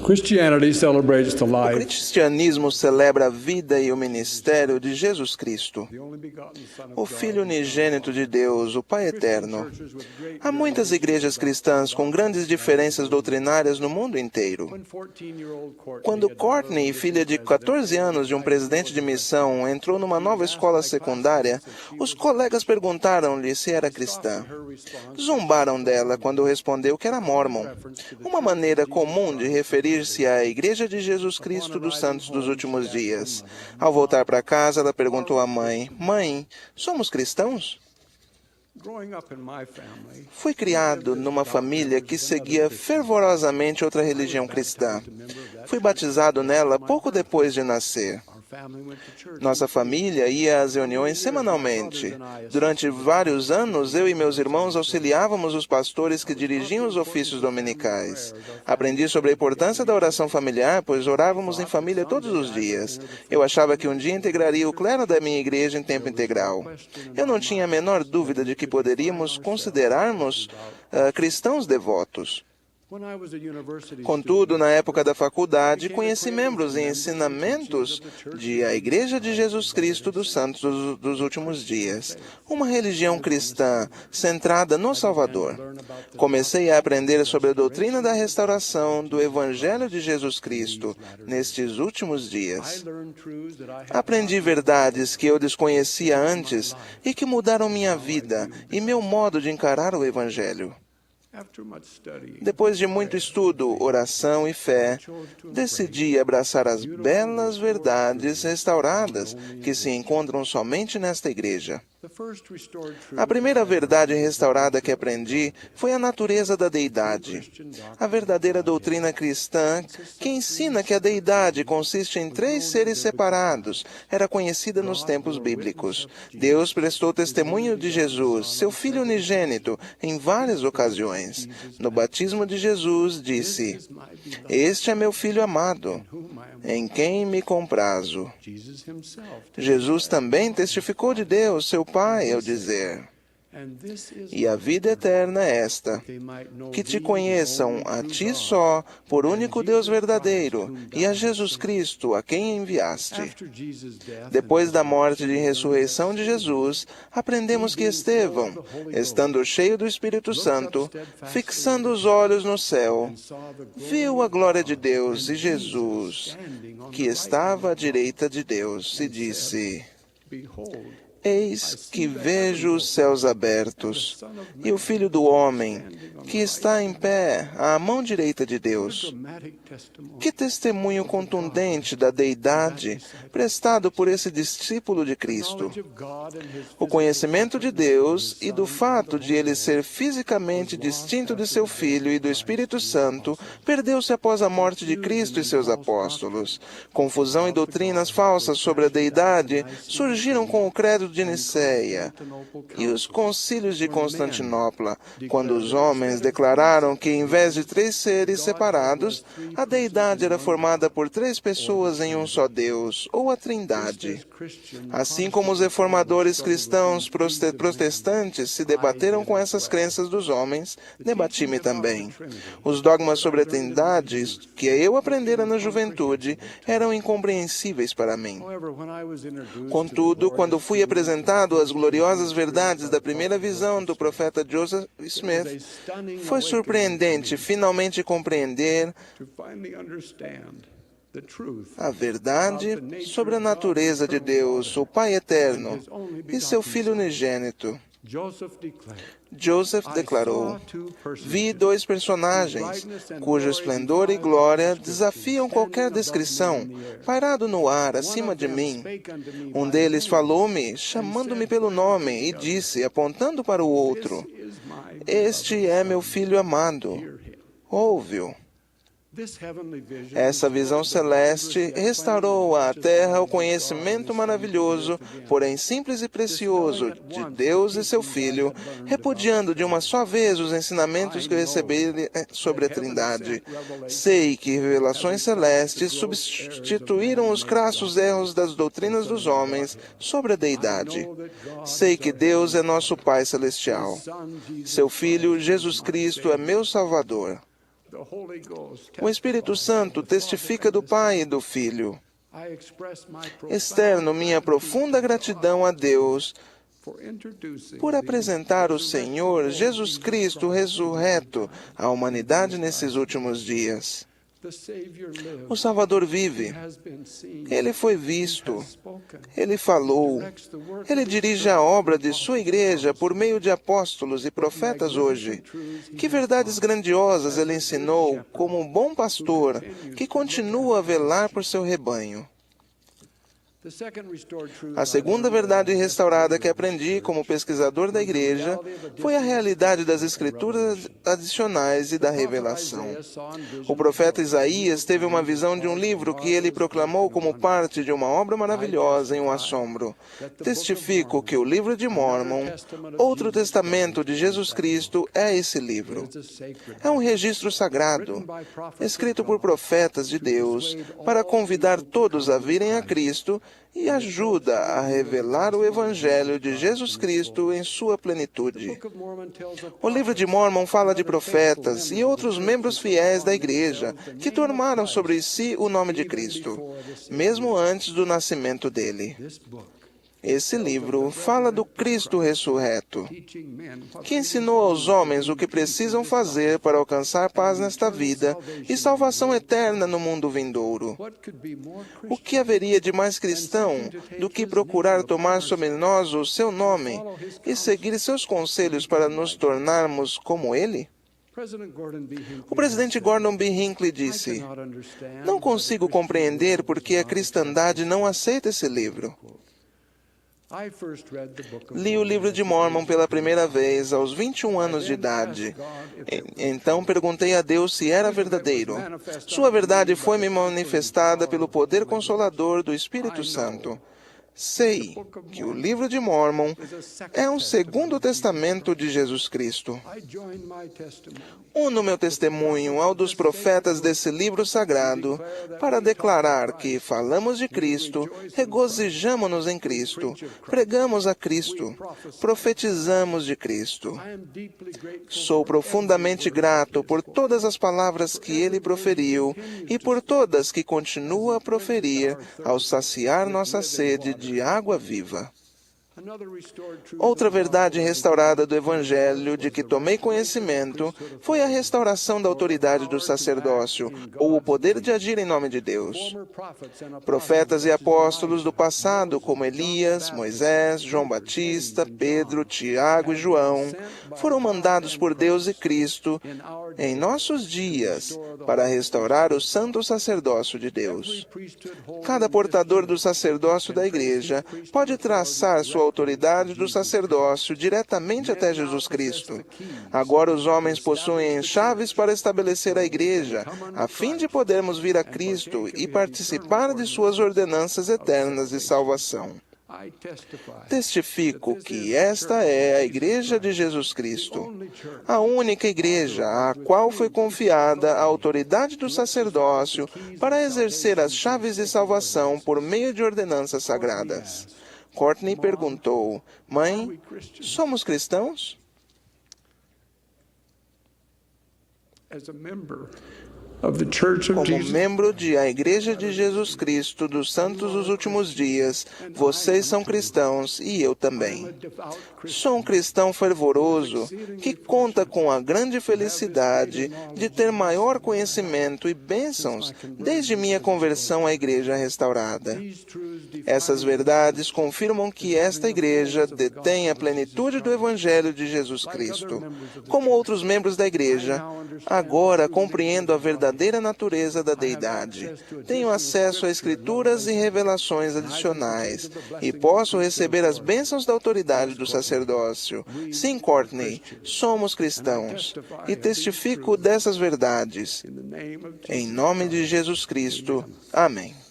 Christianity celebrates the O life cristianismo celebra a vida e o ministério de Jesus Cristo, of the only begotten Son of o God. Filho unigênito de Deus, o Pai eterno. Há muitas igrejas cristãs com grandes diferenças doutrinárias no mundo inteiro. When 14-year-old Quando Courtney, Courtney, filha de 14 anos de um presidente de missão, entrou numa nova escola secundária, os colegas perguntaram-lhe se era cristã. Zombaram dela quando respondeu que era mórmon, uma maneira comum de referir-se à Igreja de Jesus Cristo dos Santos dos Últimos Dias. Ao voltar para casa, ela perguntou à mãe: "Mãe, somos cristãos?" growing up in my family, Fui criado numa família que seguia fervorosamente outra religião cristã. Fui batizado nela pouco depois de nascer. our family went to church. Nossa família ia às reuniões semanalmente. Durante vários anos, eu e meus irmãos auxiliávamos os pastores que dirigiam os ofícios dominicais. Aprendi sobre a importância da oração familiar, pois orávamos em família todos os dias. Eu achava que um dia integraria o clero da minha igreja em tempo integral. Eu não tinha a menor dúvida de que poderíamos considerarmos cristãos devotos. When I was a university Contudo, na época da faculdade, conheci membros e ensinamentos de a Igreja de Jesus Cristo dos Santos dos Últimos Dias, uma religião cristã centrada no Salvador. Comecei a aprender sobre a doutrina da restauração do Evangelho de Jesus Cristo nestes últimos I dias. learned truths that I had Aprendi verdades que eu desconhecia antes e que mudaram minha vida e meu modo de encarar o Evangelho. after much study. Depois de muito estudo, oração e fé, decidi abraçar as belas verdades restauradas que se encontram somente nesta igreja. The first restored truth A primeira verdade restaurada que aprendi foi a natureza da deidade. A verdadeira doutrina cristã, que ensina que a deidade consiste em 3 seres separados, era conhecida nos tempos bíblicos. Deus prestou testemunho de Jesus, seu Filho unigênito, em várias ocasiões. No batismo de Jesus, disse: "Este é meu Filho amado, em quem me comprazo." Jesus himself. Jesus também testificou de Deus, seu Pai, ao dizer: And this is "E a vida eterna é esta, they might know que te thee, conheçam a ti só, por único Deus verdadeiro, e a Jesus Cristo, a quem enviaste." after Jesus' death Depois da morte e ressurreição de Jesus, aprendemos que Estevão, estando cheio do Espírito Santo, fixando os olhos no céu, saw the viu a glória de Deus e Jesus, que estava à direita de Deus, e disse: behold, "Eis que vejo os céus abertos e o Filho do Homem, que está em pé à mão direita de Deus." dramatic testimony. Que testemunho contundente da deidade prestado por esse discípulo de Cristo. Knowledge of God and his O conhecimento de Deus e do fato de ele ser fisicamente distinto de seu Filho e do Espírito Santo perdeu-se após a morte de Cristo e seus apóstolos. Confusão e doutrinas falsas sobre a deidade surgiram com o credo de Nicéia e os concílios de Constantinopla, quando os homens declararam que, em vez de 3 seres separados, a deidade era formada por 3 pessoas em um só Deus, ou a Trindade. Assim como os reformadores cristãos protestantes se debateram com essas crenças dos homens, debati-me também. Os dogmas sobre a Trindade que eu aprendera na juventude eram incompreensíveis para mim. However, when I was introduced Contudo, quando fui apresentado às gloriosas verdades da primeira visão do profeta Joseph Smith, foi surpreendente finalmente compreender to finally understand the truth a verdade sobre a natureza de Deus, o Pai eterno, e seu Filho unigênito. Joseph declarou: "Vi 2 personagens, cujo esplendor e glória desafiam qualquer descrição, pairado no ar, acima de mim. Um deles falou-me, chamando-me pelo nome, e disse, apontando para o outro: Este é meu Filho amado. Ouve-o." Essa visão celeste restaurou à terra o conhecimento maravilhoso, porém simples e precioso, de Deus e seu Filho, repudiando de uma só vez os ensinamentos que recebi sobre a Trindade. Sei que revelações celestes substituíram os crassos erros das doutrinas dos homens sobre a deidade. Sei que Deus é nosso Pai Celestial. Seu Filho, Jesus Cristo, é meu Salvador. The Holy Ghost O Espírito Santo testifica do Pai e do Filho. I express my Externo minha profunda gratidão a Deus for introducing por apresentar o Senhor Jesus Cristo ressurreto à humanidade nesses últimos dias. the Savior lives. O Salvador vive. Has been seen. Ele foi visto. Spoken. Ele falou. Directs the work Ele of his dirige a obra de sua igreja por meio de apóstolos e profetas hoje. Que verdades grandiosas ele ensinou como um bom pastor que continua a velar por seu rebanho. The second restored truth A segunda verdade restaurada que aprendi como pesquisador da igreja foi a realidade das escrituras adicionais e da revelação. O profeta Isaías teve uma visão de um livro que ele proclamou como parte de uma obra maravilhosa e um assombro. Testifico que o livro de Mórmon, outro testamento de Jesus Cristo, é esse livro. É um registro sagrado, escrito por profetas de Deus, para convidar todos a virem a Cristo e ajuda a revelar o Evangelho de Jesus Cristo em sua plenitude. O livro de Mórmon fala de profetas e outros membros fiéis da igreja que tomaram sobre si o nome de Cristo, mesmo antes do nascimento dele. Esse livro fala do Cristo ressurreto, que ensinou aos homens o que precisam fazer para alcançar paz nesta vida e salvação eterna no mundo vindouro. O que haveria de mais cristão do que procurar tomar sobre nós o seu nome e seguir seus conselhos para nos tornarmos como ele? O presidente Gordon B. Hinckley disse: "Não consigo compreender por que a cristandade não aceita esse livro." Li o livro de Mórmon pela primeira vez aos 21 anos de idade. Então perguntei a Deus se era verdadeiro. Sua verdade foi-me manifestada pelo poder consolador do Espírito Santo. Sei que o livro de Mórmon é um segundo testamento de Jesus Cristo. Uno meu testemunho ao dos profetas desse livro sagrado para declarar que falamos de Cristo, regozijamo-nos em Cristo, pregamos a Cristo, profetizamos de Cristo. Sou profundamente grato por todas as palavras que ele proferiu e por todas que continua a proferir ao saciar nossa sede de água viva. Outra verdade restaurada do Evangelho de que tomei conhecimento foi a restauração da autoridade do sacerdócio, ou o poder de agir em nome de Deus. Profetas e apóstolos do passado, como Elias, Moisés, João Batista, Pedro, Tiago e João, foram mandados por Deus e Cristo em nossos dias para restaurar o santo sacerdócio de Deus. Cada portador do sacerdócio da igreja pode traçar sua autoridade do sacerdócio diretamente até Jesus Cristo. Agora os homens possuem chaves para estabelecer a igreja, a fim de podermos vir a Cristo e participar de suas ordenanças eternas de salvação. Testifico que esta é a Igreja de Jesus Cristo, a única igreja à qual foi confiada a autoridade do sacerdócio para exercer as chaves de salvação por meio de ordenanças sagradas. Courtney perguntou: "Mãe, somos cristãos?" Como membro de a Igreja de Jesus Cristo dos Santos dos Últimos Dias, vocês são cristãos e eu também. Sou um cristão fervoroso que conta com a grande felicidade de ter maior conhecimento e bênçãos desde minha conversão à Igreja restaurada. Essas verdades confirmam que esta Igreja detém a plenitude do Evangelho de Jesus Cristo. Como outros membros da Igreja, agora compreendo a verdadeira natureza da deidade. Tenho acesso a escrituras e revelações adicionais e posso receber as bênçãos da autoridade do sacerdócio. Sim, Courtney, somos cristãos e testifico dessas verdades. Em nome de Jesus Cristo. Amém.